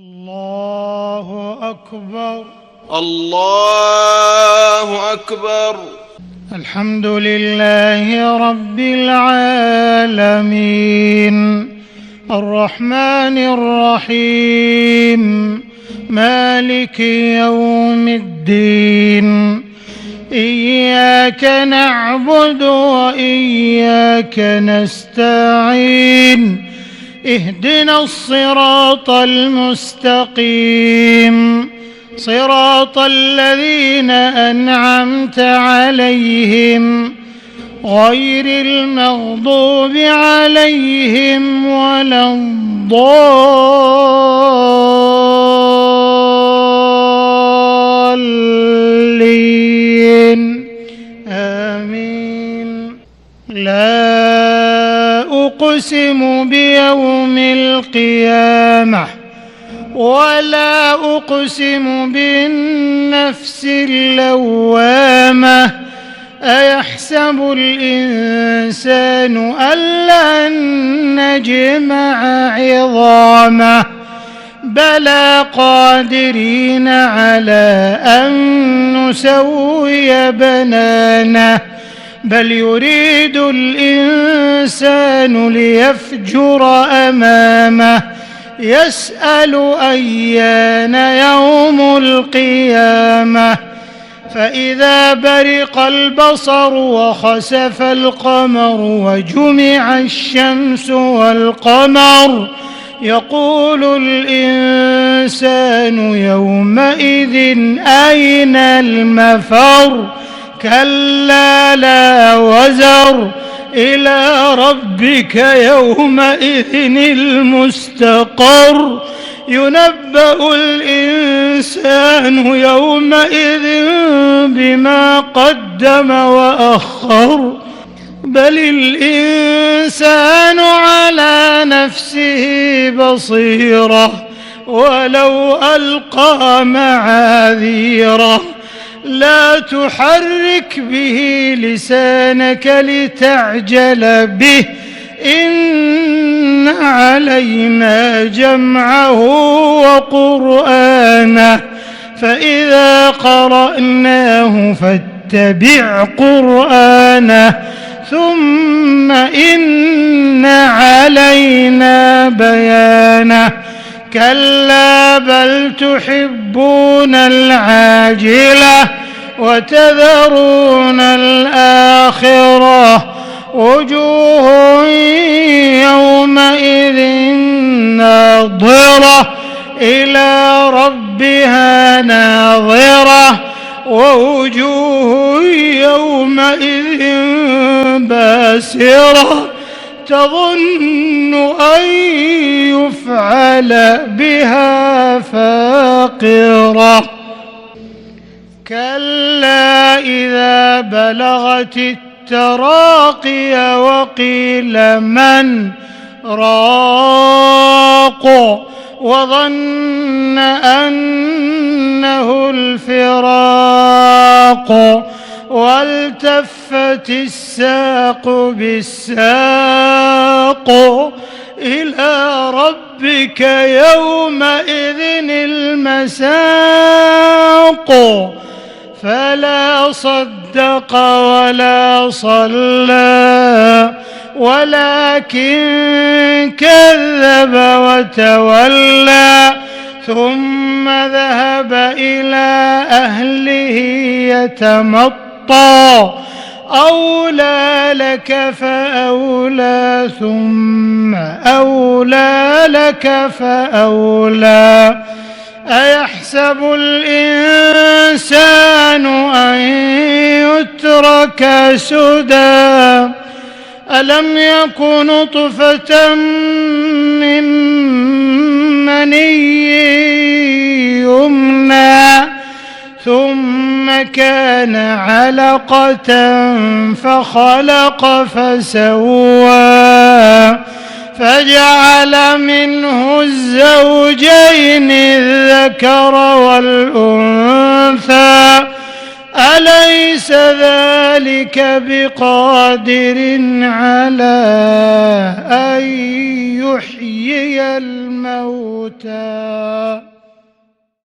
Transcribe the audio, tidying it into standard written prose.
الله أكبر. الله أكبر. الحمد لله رب العالمين الرحمن الرحيم مالك يوم الدين إياك نعبد وإياك نستعين اهدنا الصراط المستقيم صراط الذين أنعمت عليهم غير المغضوب عليهم ولا الضالين آمين. لا أقسم بيوم القيامة ولا أقسم بالنفس اللوامة أيحسب الإنسان أن لن نجمع عظامه بلى قادرين على أن نسوي بنانه بل يريد الإنسان ليفجر أمامه يسأل أيان يوم القيامة فإذا برق البصر وخسف القمر وجمع الشمس والقمر يقول الإنسان يومئذ أين المفر كلا لا وزر إلى ربك يومئذ المستقر ينبأ الإنسان يومئذ بما قدم وأخر بل الإنسان على نفسه بصيرة ولو ألقى معاذيره لا تحرك به لسانك لتعجل به إن علينا جمعه وقرآنه فإذا قرأناه فاتبع قرآنه ثم إن علينا بيانه كلا بل تحبون العاجلة وتذرون الآخرة وجوه يومئذ ناظرة إلى ربها ناظرة ووجوه يومئذ باسرة تظن أن يفعل بها فاقرة كلا إذا بلغت التراقي وقيل من راق وظن أنه الفراق والتفت الساق بالساق إلى ربك يومئذ المساق فلا صدق ولا صلى ولكن كذب وتولى ثم ذهب إلى أهله يتمطى أولى لك فأولى ثم أولى لك فأولى أيحسب الإنسان أن يترك سدى ألم يك نطفة من مني يمنى ثم كان علقة فخلق فسوى فجعل منه الزوجين الذكر والأنثى أليس ذلك بقادر على أن يحيي الموتى